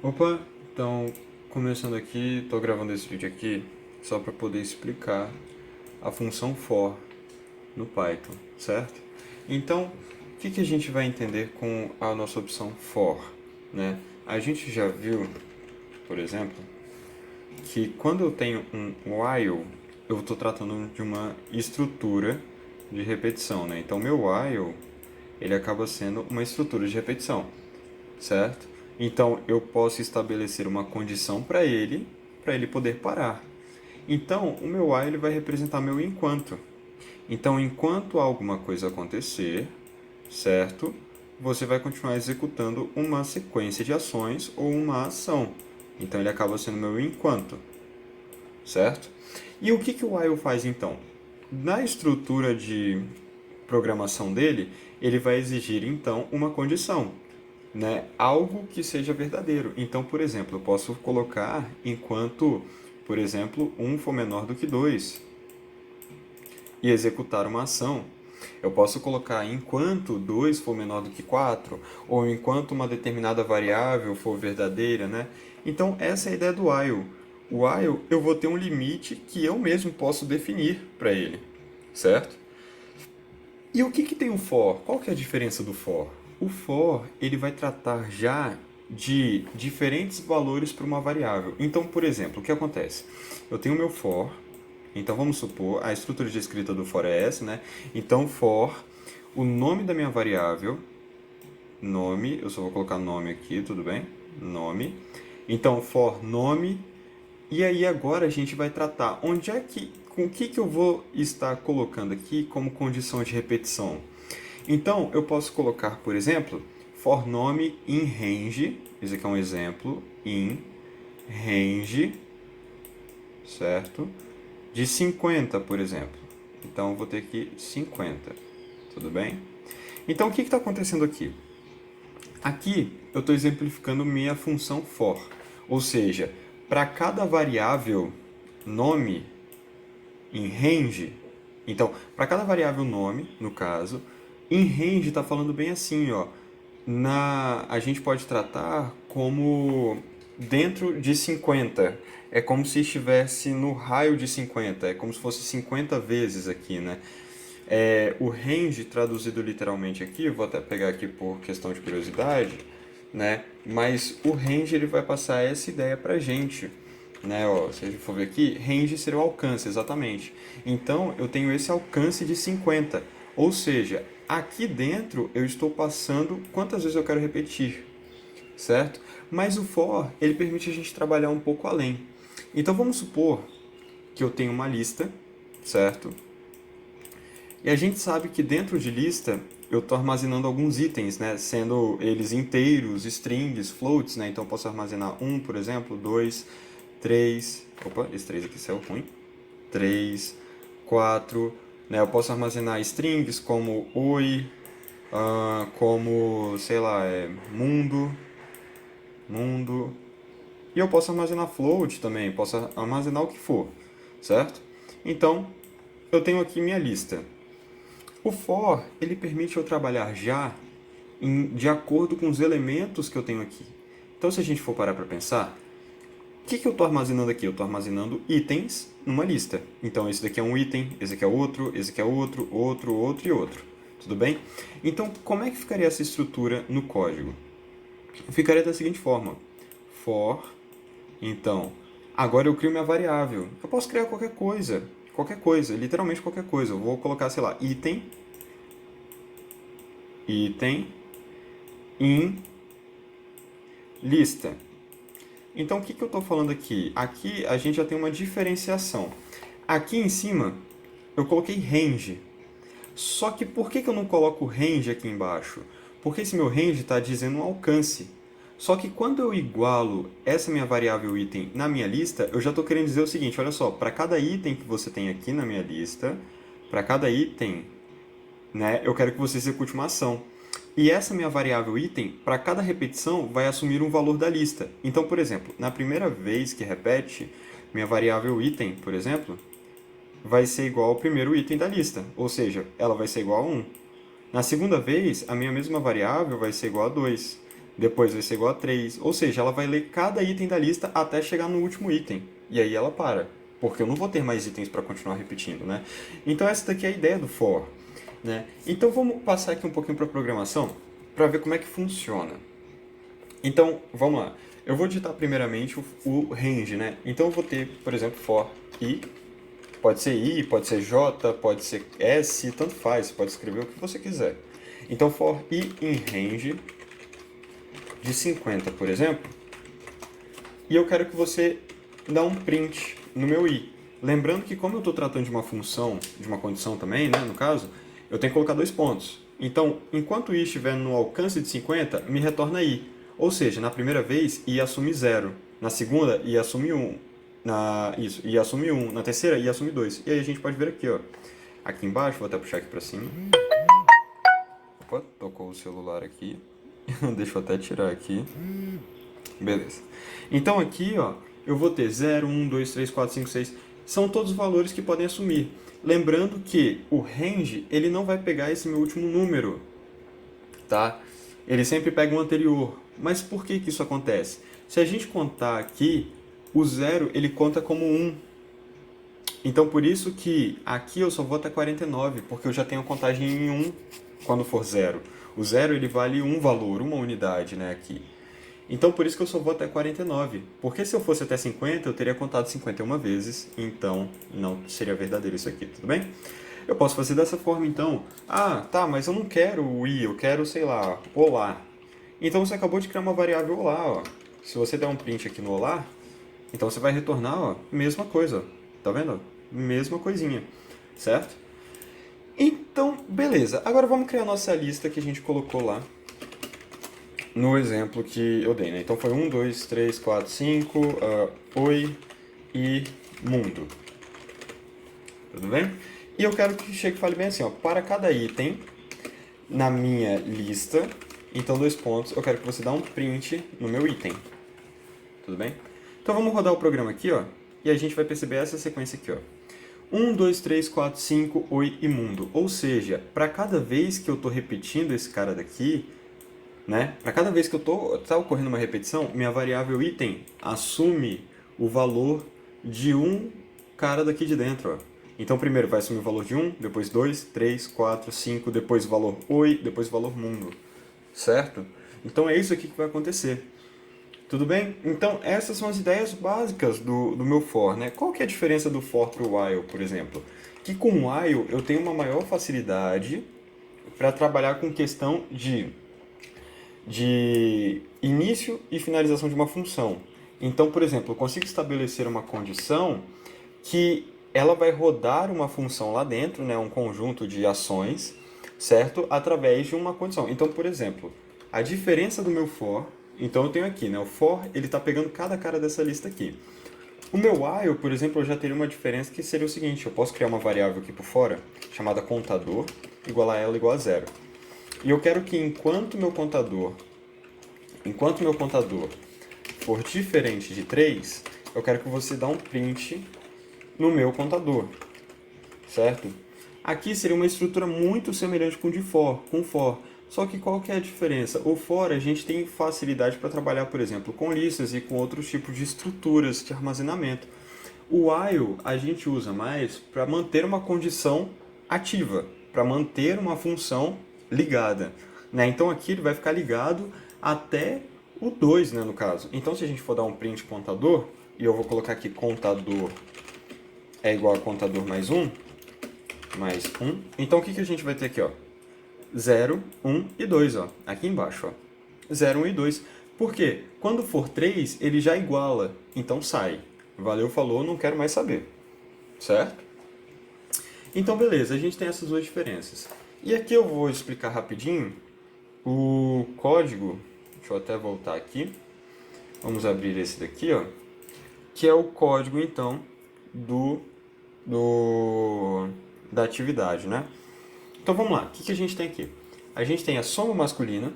Opa, então começando aqui, estou gravando esse vídeo aqui só para poder explicar a função for no Python, certo? Então, o que a gente vai entender com a nossa opção for, né? A gente já viu, por exemplo, que quando eu tenho um while, eu estou tratando de uma estrutura de repetição, né? Então, meu while, ele acaba sendo uma estrutura de repetição, certo? Então eu posso estabelecer uma condição para ele poder parar. Então o meu while vai representar meu enquanto. Então enquanto alguma coisa acontecer, certo? Você vai continuar executando uma sequência de ações ou uma ação. Então ele acaba sendo meu enquanto, certo? E o que o while faz então? Na estrutura de programação dele, ele vai exigir então uma condição, né? Algo que seja verdadeiro. Então, por exemplo, eu posso colocar enquanto, por exemplo, um for menor do que 2 e executar uma ação. Eu posso colocar enquanto 2 for menor do que 4 ou enquanto uma determinada variável for verdadeira, né? Então, essa é a ideia do while. O while, eu vou ter um limite que eu mesmo posso definir para ele, certo? E o que tem o for? Qual que é a diferença do for? O for, ele vai tratar já de diferentes valores para uma variável. Então, por exemplo, o que acontece? Eu tenho o meu for, então vamos supor, a estrutura de escrita do for é essa, né? Então, for, o nome da minha variável, nome, eu só vou colocar nome aqui, tudo bem? Nome. Então, for nome, e aí agora a gente vai tratar onde é que, com o que eu vou estar colocando aqui como condição de repetição. Então, eu posso colocar, por exemplo, for nome in range, esse aqui é um exemplo, in range, certo? De 50, por exemplo. Então, eu vou ter aqui 50, tudo bem? Então, o que está acontecendo aqui? Aqui, eu estou exemplificando minha função for, ou seja, para cada variável nome em range, então, para cada variável nome, no caso, em range está falando bem assim, ó, a gente pode tratar como dentro de 50. É como se estivesse no raio de 50. É como se fosse 50 vezes aqui, né? O range, traduzido literalmente aqui, eu vou até pegar aqui por questão de curiosidade, né? Mas o range ele vai passar essa ideia pra gente, né? Ó, se a gente for ver aqui, range seria o alcance, exatamente. Então, eu tenho esse alcance de 50. Ou seja, aqui dentro eu estou passando quantas vezes eu quero repetir, certo? Mas o for, ele permite a gente trabalhar um pouco além. Então, vamos supor que eu tenho uma lista, certo? E a gente sabe que dentro de lista eu estou armazenando alguns itens, né? Sendo eles inteiros, strings, floats, né? Então eu posso armazenar um, por exemplo, dois, três. Opa, esse três aqui saiu ruim. Três, quatro. Né? Eu posso armazenar strings como oi, como, sei lá, mundo, mundo. E eu posso armazenar float também, posso armazenar o que for, certo? Então, eu tenho aqui minha lista. O for, ele permite eu trabalhar já de acordo com os elementos que eu tenho aqui. Então, se a gente for parar para pensar, o que eu estou armazenando aqui? Eu estou armazenando itens numa lista. Então, esse daqui é um item, esse aqui é outro, esse aqui é outro, outro, outro e outro. Tudo bem? Então, como é que ficaria essa estrutura no código? Ficaria da seguinte forma. For, então, agora eu crio minha variável. Eu posso criar qualquer coisa, literalmente qualquer coisa. Eu vou colocar, sei lá, item em lista. Então, o que eu estou falando aqui? Aqui a gente já tem uma diferenciação. Aqui em cima, eu coloquei range. Só que por que eu não coloco range aqui embaixo? Porque esse meu range está dizendo um alcance. Só que quando eu igualo essa minha variável item na minha lista, eu já estou querendo dizer o seguinte, olha só, para cada item que você tem aqui na minha lista, para cada item, né, eu quero que você execute uma ação. E essa minha variável item, para cada repetição, vai assumir um valor da lista. Então, por exemplo, na primeira vez que repete, minha variável item, por exemplo, vai ser igual ao primeiro item da lista. Ou seja, ela vai ser igual a 1. Na segunda vez, a minha mesma variável vai ser igual a 2. depois vai ser igual a 3. Ou seja, ela vai ler cada item da lista até chegar no último item. E aí ela para, porque eu não vou ter mais itens para continuar repetindo, né? Então essa daqui é a ideia do for, né? Então vamos passar aqui um pouquinho para a programação, para ver como é que funciona. Então, vamos lá. Eu vou digitar primeiramente o range, né? Então eu vou ter, por exemplo, for i. Pode ser i, pode ser j, pode ser s, tanto faz. Você pode escrever o que você quiser. Então for i em range de 50, por exemplo. E eu quero que você dê um print no meu i. Lembrando que como eu estou tratando de uma função, de uma condição também, né, no caso, eu tenho que colocar 2 pontos. Então, enquanto i estiver no alcance de 50, me retorna i. Ou seja, na primeira vez, i assume 0. Na segunda, i assume 1. I assume 1. Na terceira, i assume 2. E aí a gente pode ver aqui, ó. Aqui embaixo, vou até puxar aqui para cima. Opa, tocou o celular aqui. Deixa eu até tirar aqui. Beleza. Então aqui, ó, eu vou ter 0, 1, 2, 3, 4, 5, 6. São todos os valores que podem assumir. Lembrando que o range, ele não vai pegar esse meu último número, tá? Ele sempre pega o anterior. Mas por que que isso acontece? Se a gente contar aqui, o 0 ele conta como 1. Então por isso que aqui eu só vou até 49, porque eu já tenho contagem em 1 quando for 0. O 0 ele vale um valor, uma unidade, né, aqui. Então por isso que eu só vou até 49. Porque se eu fosse até 50, eu teria contado 51 vezes, então não seria verdadeiro isso aqui, tudo bem? Eu posso fazer dessa forma então. Ah, tá, mas eu não quero o i, eu quero, sei lá, olá. Então você acabou de criar uma variável olá, ó. Se você der um print aqui no olá, então você vai retornar, ó, mesma coisa, tá vendo? Mesma coisinha, certo? Então, beleza. Agora vamos criar a nossa lista que a gente colocou lá no exemplo que eu dei, né? Então foi 1, 2, 3, 4, 5, oi e mundo. Tudo bem? E eu quero que chegue e fale bem assim, ó, para cada item na minha lista, então 2 pontos, eu quero que você dê um print no meu item. Tudo bem? Então vamos rodar o programa aqui, ó, e a gente vai perceber essa sequência aqui, ó. 1, 2, 3, 4, 5, oi e mundo. Ou seja, para cada vez que eu estou repetindo esse cara daqui, né? Para cada vez que tá ocorrendo uma repetição, minha variável item assume o valor de um cara daqui de dentro, ó. Então primeiro vai assumir o valor de 1, depois 2, 3, 4, 5, depois o valor oi, depois o valor mundo. Certo? Então é isso aqui que vai acontecer. Tudo bem? Então essas são as ideias básicas do meu for, né? Qual que é a diferença do for para o while, por exemplo? Que com o while eu tenho uma maior facilidade para trabalhar com questão de início e finalização de uma função. Então, por exemplo, eu consigo estabelecer uma condição que ela vai rodar uma função lá dentro, né, um conjunto de ações, certo? Através de uma condição. Então, por exemplo, a diferença do meu for, então eu tenho aqui, né, o for, ele está pegando cada cara dessa lista aqui. O meu while, por exemplo, eu já teria uma diferença que seria o seguinte, eu posso criar uma variável aqui por fora, chamada contador, igual a ela igual a 0. E eu quero que enquanto meu contador for diferente de 3, eu quero que você dê um print no meu contador, certo? Aqui seria uma estrutura muito semelhante com o for. Só que qual que é a diferença? O for a gente tem facilidade para trabalhar, por exemplo, com listas e com outros tipos de estruturas de armazenamento. O while a gente usa mais para manter uma condição ativa, para manter uma função ligada, né? Então aqui ele vai ficar ligado até o 2, né, no caso. Então se a gente for dar um print contador, e eu vou colocar aqui contador é igual a contador mais 1, então o que a gente vai ter aqui, ó? 0, 1 e 2, ó, aqui embaixo, ó. 0, 1 e 2. Por quê? Quando for 3, ele já iguala, então sai. Valeu, falou, não quero mais saber. Certo? Então, beleza, a gente tem essas duas diferenças. E aqui eu vou explicar rapidinho o código. Deixa eu até voltar aqui. Vamos abrir esse daqui, ó. Que é o código, então, da atividade, né? Então, vamos lá. O que a gente tem aqui? A gente tem a soma masculina,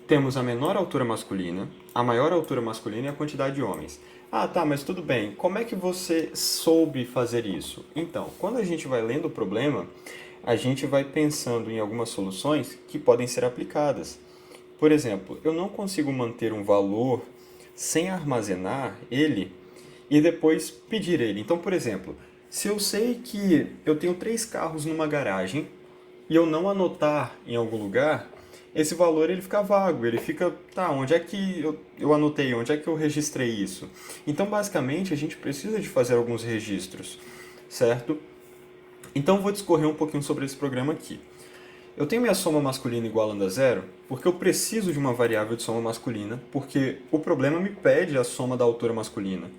temos a menor altura masculina, a maior altura masculina e a quantidade de homens. Ah, tá, mas tudo bem. Como é que você soube fazer isso? Então, quando a gente vai lendo o problema, a gente vai pensando em algumas soluções que podem ser aplicadas. Por exemplo, eu não consigo manter um valor sem armazenar ele e depois pedir ele. Então, por exemplo, se eu sei que eu tenho 3 carros numa garagem e eu não anotar em algum lugar, esse valor ele fica vago, ele fica, tá, onde é que eu anotei, onde é que eu registrei isso? Então, basicamente, a gente precisa de fazer alguns registros, certo? Então, vou discorrer um pouquinho sobre esse programa aqui. Eu tenho minha soma masculina igualando a zero porque eu preciso de uma variável de soma masculina, porque o problema me pede a soma da altura masculina.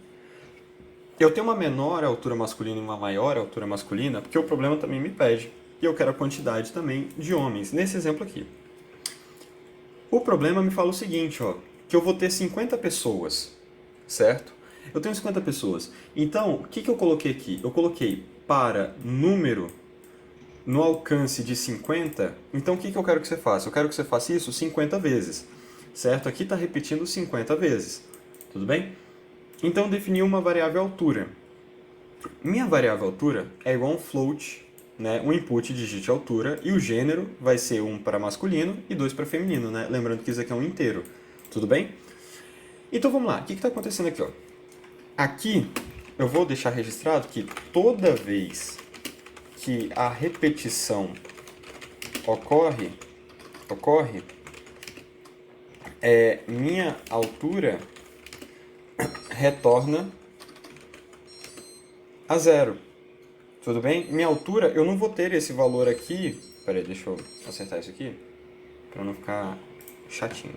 Eu tenho uma menor altura masculina e uma maior altura masculina, porque o problema também me pede. E eu quero a quantidade também de homens, nesse exemplo aqui. O problema me fala o seguinte, ó, que eu vou ter 50 pessoas, certo? Eu tenho 50 pessoas. Então, o que eu coloquei aqui? Eu coloquei para número no alcance de 50. Então, o que eu quero que você faça? Eu quero que você faça isso 50 vezes, certo? Aqui está repetindo 50 vezes, tudo bem? Então, eu defini uma variável altura. Minha variável altura é igual a um float, né? Um input digite altura, e o gênero vai ser 1 para masculino e 2 para feminino, né? Lembrando que isso aqui é um inteiro, tudo bem? Então vamos lá, o que está acontecendo aqui? Ó? Aqui eu vou deixar registrado que toda vez que a repetição ocorre, minha altura retorna a zero. Tudo bem? Minha altura, eu não vou ter esse valor aqui. Peraí, deixa eu acertar isso aqui para não ficar chatinho.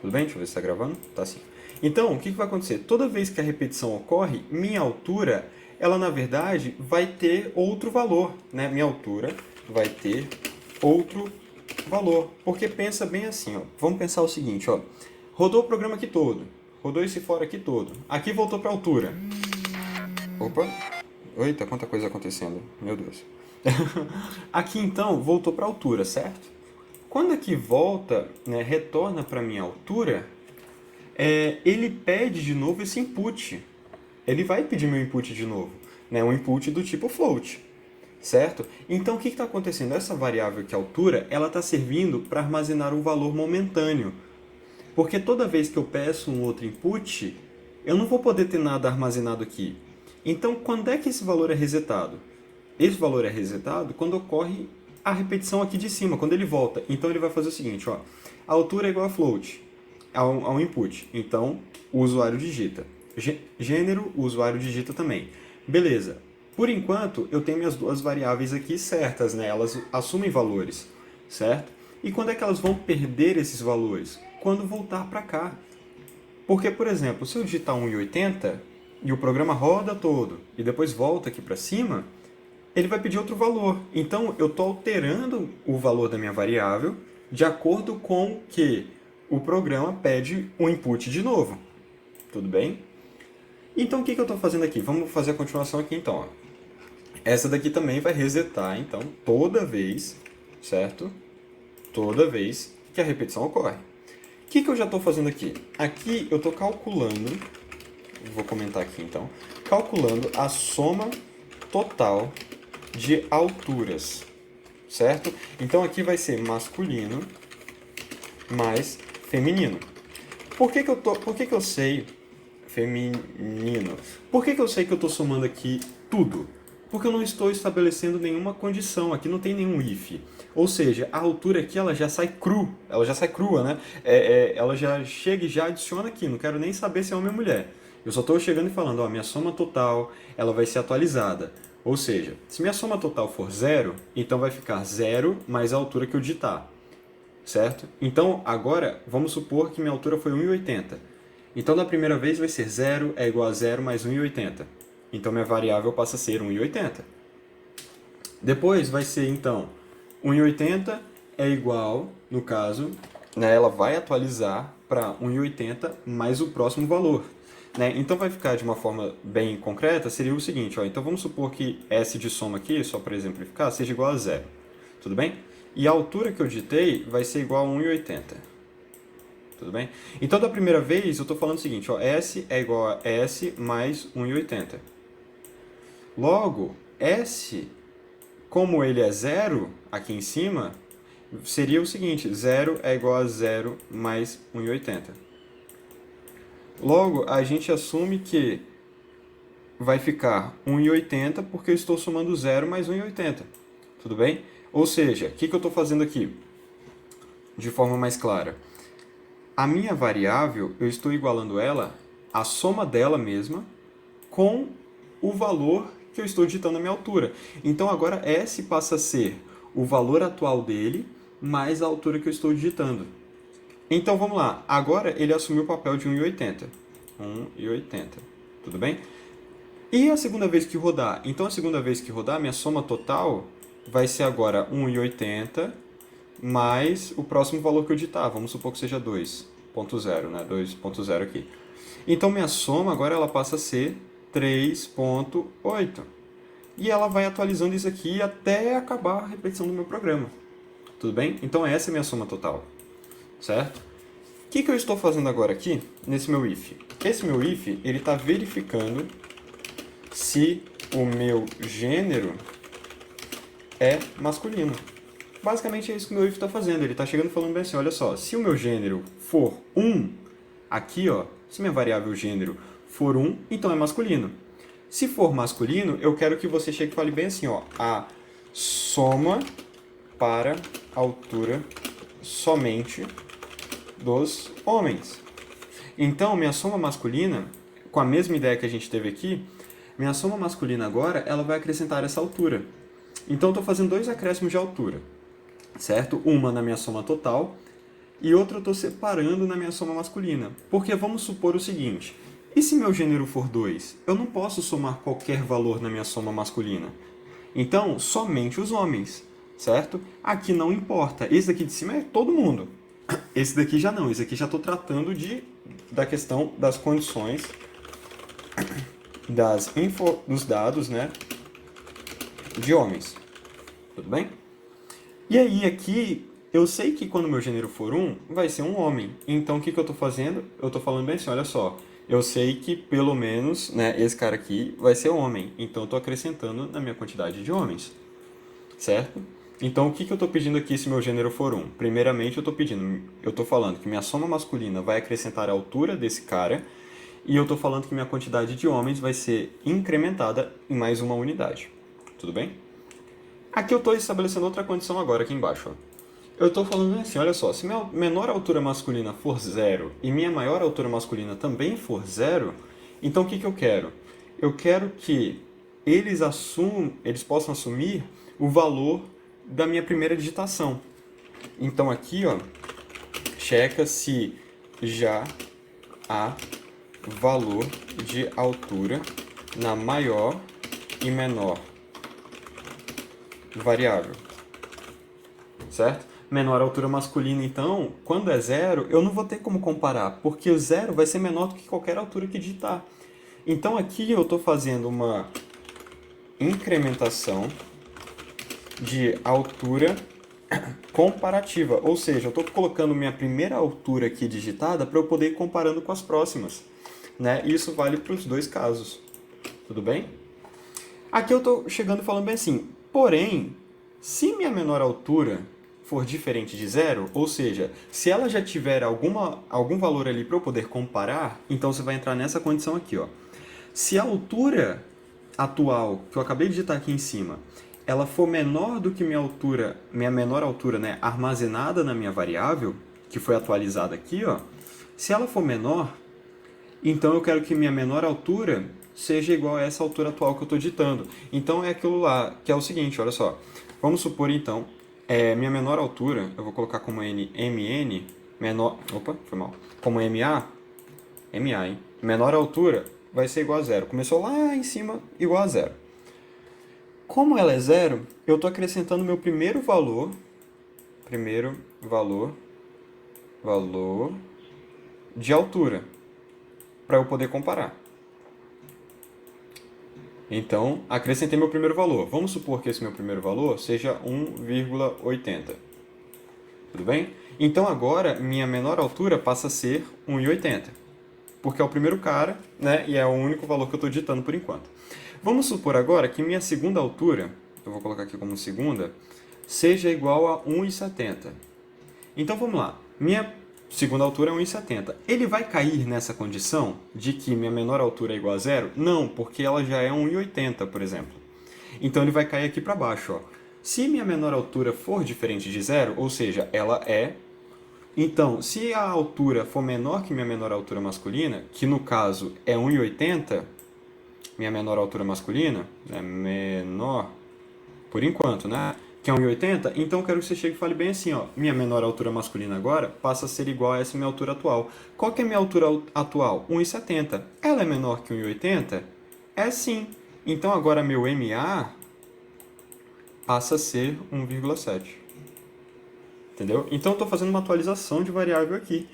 Tudo bem? Deixa eu ver se está gravando. Tá sim. Então, o que vai acontecer? Toda vez que a repetição ocorre, minha altura, ela na verdade vai ter outro valor, né? Minha altura vai ter outro valor. Porque pensa bem assim, ó. Vamos pensar o seguinte, ó. Rodou o programa aqui todo. Rodou esse fora aqui todo. Aqui voltou para a altura. Opa. Eita, quanta coisa acontecendo. Meu Deus. Aqui então voltou para a altura, certo? Quando aqui volta, né, retorna para a minha altura, ele pede de novo esse input. Ele vai pedir meu input de novo, né? Um input do tipo float, certo? Então o que está acontecendo? Essa variável que é altura, ela está servindo para armazenar um valor momentâneo. Porque toda vez que eu peço um outro input, eu não vou poder ter nada armazenado aqui. Então, quando é que esse valor é resetado? Esse valor é resetado quando ocorre a repetição aqui de cima, quando ele volta. Então, ele vai fazer o seguinte, ó, a altura é igual a float, ao input. Então, o usuário digita. Gênero, o usuário digita também. Beleza. Por enquanto, eu tenho minhas duas variáveis aqui certas, né? Elas assumem valores, certo? E quando é que elas vão perder esses valores? Quando voltar para cá. Porque, por exemplo, se eu digitar 1,80 e o programa roda todo e depois volta aqui para cima, ele vai pedir outro valor. Então, eu estou alterando o valor da minha variável de acordo com que o programa pede um input de novo. Tudo bem? Então, o que eu estou fazendo aqui? Vamos fazer a continuação aqui, então. Ó. Essa daqui também vai resetar, então, toda vez, certo? Toda vez que a repetição ocorre. O que eu já estou fazendo aqui? Aqui eu estou calculando, vou comentar aqui então, calculando a soma total de alturas, certo? Então aqui vai ser masculino mais feminino. Por que eu sei feminino? Por que eu sei que eu estou somando aqui tudo? Porque eu não estou estabelecendo nenhuma condição, aqui não tem nenhum if. Ou seja, a altura aqui ela já sai crua, né? Ela já chega e já adiciona aqui, não quero nem saber se é homem ou mulher. Eu só estou chegando e falando, ó, minha soma total ela vai ser atualizada. Ou seja, se minha soma total for zero, então vai ficar zero mais a altura que eu digitar. Certo? Então, agora, vamos supor que minha altura foi 1,80. Então, da primeira vez vai ser 0 é igual a 0 mais 1,80. Então, minha variável passa a ser 1,80. Depois vai ser, então, 1,80 é igual, no caso, né, ela vai atualizar para 1,80 mais o próximo valor. Né? Então, vai ficar de uma forma bem concreta, seria o seguinte, ó, então vamos supor que S de soma aqui, só para exemplificar, seja igual a 0. Tudo bem? E a altura que eu digitei vai ser igual a 1,80. Tudo bem? Então, da primeira vez, eu estou falando o seguinte, ó, S é igual a S mais 1,80. Logo, S, como ele é zero aqui em cima, seria o seguinte, 0 é igual a 0 mais 1,80. Logo, a gente assume que vai ficar 1,80 porque eu estou somando 0 mais 1,80. Tudo bem? Ou seja, o que eu estou fazendo aqui? De forma mais clara. A minha variável, eu estou igualando ela, a soma dela mesma, com o valor que eu estou digitando na minha altura. Então agora S passa a ser o valor atual dele mais a altura que eu estou digitando. Então vamos lá. Agora ele assumiu o papel de 1,80. 1,80. Tudo bem? E a segunda vez que rodar? Então a segunda vez que rodar, minha soma total vai ser agora 1,80 mais o próximo valor que eu digitar. Vamos supor que seja 2,0, né? 2,0 aqui. Então minha soma agora ela passa a ser 3,8. E ela vai atualizando isso aqui até acabar a repetição do meu programa. Tudo bem? Então essa é a minha soma total. Certo? O que eu estou fazendo agora aqui nesse meu if? Esse meu if ele está verificando se o meu gênero é masculino. Basicamente é isso que o meu if está fazendo. Ele está chegando falando bem assim, olha só, se o meu gênero for 1, aqui ó, se minha variável gênero for 1, então é masculino. Se for masculino, eu quero que você chegue e fale bem assim, ó, a soma para altura somente dos homens. Então, minha soma masculina, com a mesma ideia que a gente teve aqui, minha soma masculina agora, ela vai acrescentar essa altura. Então, eu estou fazendo dois acréscimos de altura, certo? Uma na minha soma total e outra eu estou separando na minha soma masculina. Porque vamos supor o seguinte, e se meu gênero for 2? Eu não posso somar qualquer valor na minha soma masculina. Então, somente os homens, certo? Aqui não importa. Esse daqui de cima é todo mundo. Esse daqui já não. Esse aqui já estou tratando da questão das condições dos dados, né, de homens. Tudo bem? E aí aqui, eu sei que quando meu gênero for 1, vai ser um homem. Então o que eu estou fazendo? Eu estou falando bem assim, olha só. Eu sei que pelo menos, né, esse cara aqui vai ser homem. Então eu estou acrescentando na minha quantidade de homens. Certo? Então o que eu estou pedindo aqui se meu gênero for 1? Primeiramente eu estou falando que minha soma masculina vai acrescentar a altura desse cara. E eu estou falando que minha quantidade de homens vai ser incrementada em mais uma unidade. Tudo bem? Aqui eu estou estabelecendo outra condição agora aqui embaixo. Ó. Eu estou falando assim, olha só, se minha menor altura masculina for 0 e minha maior altura masculina também for 0, então o que eu quero? Eu quero que eles possam assumir o valor da minha primeira digitação. Então aqui, ó, checa se já há valor de altura na maior e menor variável, certo? Menor altura masculina, então, quando é 0, eu não vou ter como comparar, porque o 0 vai ser menor do que qualquer altura que digitar. Então aqui eu estou fazendo uma incrementação de altura comparativa, ou seja, eu estou colocando minha primeira altura aqui digitada para eu poder ir comparando com as próximas. Né? E isso vale para os dois casos. Tudo bem? Aqui eu estou chegando falando bem assim, porém, se minha menor altura for diferente de 0, ou seja, se ela já tiver algum valor ali para eu poder comparar, então você vai entrar nessa condição aqui. Ó. Se a altura atual, que eu acabei de digitar aqui em cima, ela for menor do que minha menor altura, né, armazenada na minha variável, que foi atualizada aqui, ó, se ela for menor, então eu quero que minha menor altura seja igual a essa altura atual que eu estou digitando. Então é aquilo lá, que é o seguinte, olha só. Vamos supor então, minha menor altura, eu vou colocar como MN, menor, opa, foi mal, como MA, hein? Menor altura vai ser igual a 0. Começou lá em cima, igual a 0. Como ela é 0, eu estou acrescentando meu primeiro valor de altura, para eu poder comparar. Então, acrescentei meu primeiro valor. Vamos supor que esse meu primeiro valor seja 1,80. Tudo bem? Então, agora, minha menor altura passa a ser 1,80. Porque é o primeiro cara, né? E é o único valor que eu estou digitando por enquanto. Vamos supor agora que minha segunda altura, eu vou colocar aqui como segunda, seja igual a 1,70. Então vamos lá, minha segunda altura é 1,70. Ele vai cair nessa condição de que minha menor altura é igual a zero? Não, porque ela já é 1,80, por exemplo. Então ele vai cair aqui para baixo. Ó. Se minha menor altura for diferente de zero, ou seja, ela é... Então, se a altura for menor que minha menor altura masculina, que no caso é 1,80, minha menor altura masculina, é menor, por enquanto, né? Que é 1,80, então eu quero que você chegue e fale bem assim, ó. Minha menor altura masculina agora passa a ser igual a essa minha altura atual. Qual que é a minha altura atual? 1,70. Ela é menor que 1,80? É sim. Então agora meu MA passa a ser 1,7. Entendeu? Então eu estou fazendo uma atualização de variável aqui,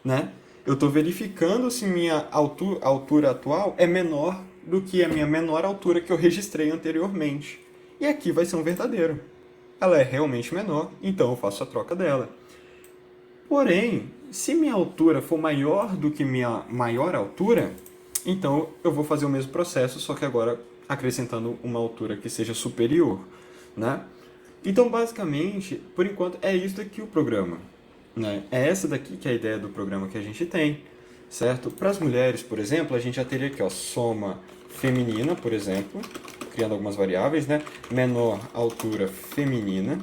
né? Eu estou verificando se minha altura atual é menor do que a minha menor altura que eu registrei anteriormente. E aqui vai ser um verdadeiro. Ela é realmente menor, então eu faço a troca dela. Porém, se minha altura for maior do que minha maior altura, então eu vou fazer o mesmo processo, só que agora acrescentando uma altura que seja superior, né? Então, basicamente, por enquanto, é isso daqui o programa, né? É essa daqui que é a ideia do programa que a gente tem, certo? Para as mulheres, por exemplo, a gente já teria aqui, ó, soma feminina, por exemplo, criando algumas variáveis, né? Menor altura feminina.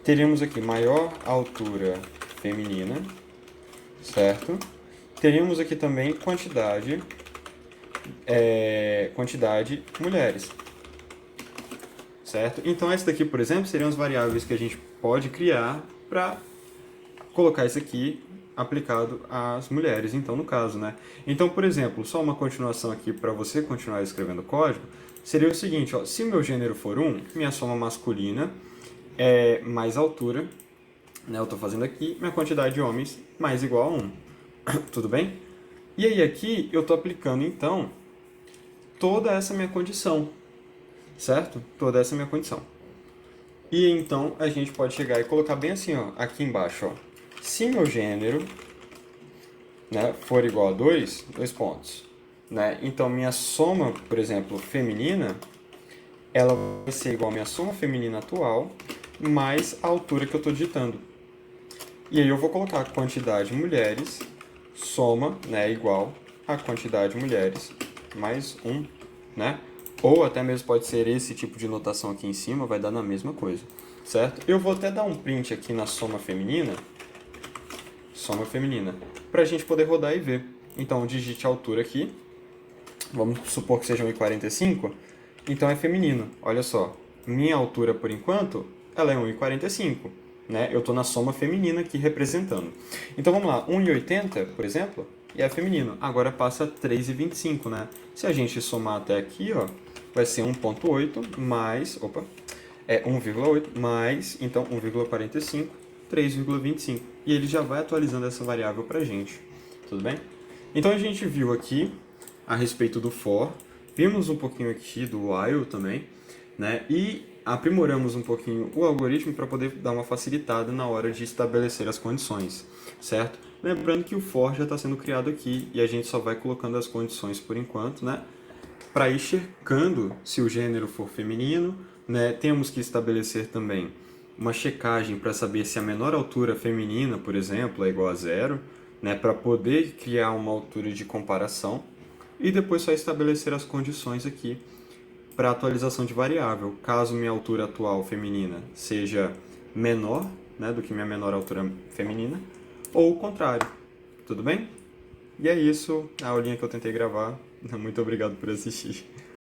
Teríamos aqui maior altura feminina, certo? Teríamos aqui também quantidade mulheres, certo? Então, essa daqui, por exemplo, seriam as variáveis que a gente pode criar para colocar isso aqui aplicado às mulheres, então, no caso, né? Então, por exemplo, só uma continuação aqui para você continuar escrevendo o código, seria o seguinte, ó, se meu gênero for 1, minha soma masculina é mais altura, né? Eu estou fazendo aqui, minha quantidade de homens mais igual a 1. Tudo bem? E aí aqui eu estou aplicando, então, toda essa minha condição, certo? Toda essa minha condição. E então a gente pode chegar e colocar bem assim, ó, aqui embaixo, ó. Se meu gênero, né, for igual a 2 pontos, né? Então minha soma, por exemplo, feminina, ela vai ser igual a minha soma feminina atual mais a altura que eu estou digitando. E aí eu vou colocar a quantidade de mulheres, soma, né, igual a quantidade de mulheres mais 1, né? Ou até mesmo pode ser esse tipo de notação aqui em cima, vai dar na mesma coisa, certo? Eu vou até dar um print aqui na soma feminina, para a gente poder rodar e ver. Então, digite a altura aqui, vamos supor que seja 1,45, então é feminino. Olha só, minha altura por enquanto, ela é 1,45, né? Eu estou na soma feminina aqui representando. Então vamos lá, 1,80, por exemplo, e é feminino. Agora passa 3,25, né? Se a gente somar até aqui, ó, vai ser 1,8 mais, 1,8 mais, então 1,45, 3,25. E ele já vai atualizando essa variável para a gente, tudo bem? Então a gente viu aqui a respeito do for, vimos um pouquinho aqui do while também, né? E aprimoramos um pouquinho o algoritmo para poder dar uma facilitada na hora de estabelecer as condições, certo? Lembrando que o for já está sendo criado aqui e a gente só vai colocando as condições por enquanto, né? Para ir checando se o gênero for feminino, né? Temos que estabelecer também uma checagem para saber se a menor altura feminina, por exemplo, é igual a zero, né? Para poder criar uma altura de comparação e depois só estabelecer as condições aqui para atualização de variável. Caso minha altura atual feminina seja menor, né, do que minha menor altura feminina, ou o contrário. Tudo bem? E é isso, a aulinha que eu tentei gravar. Muito obrigado por assistir.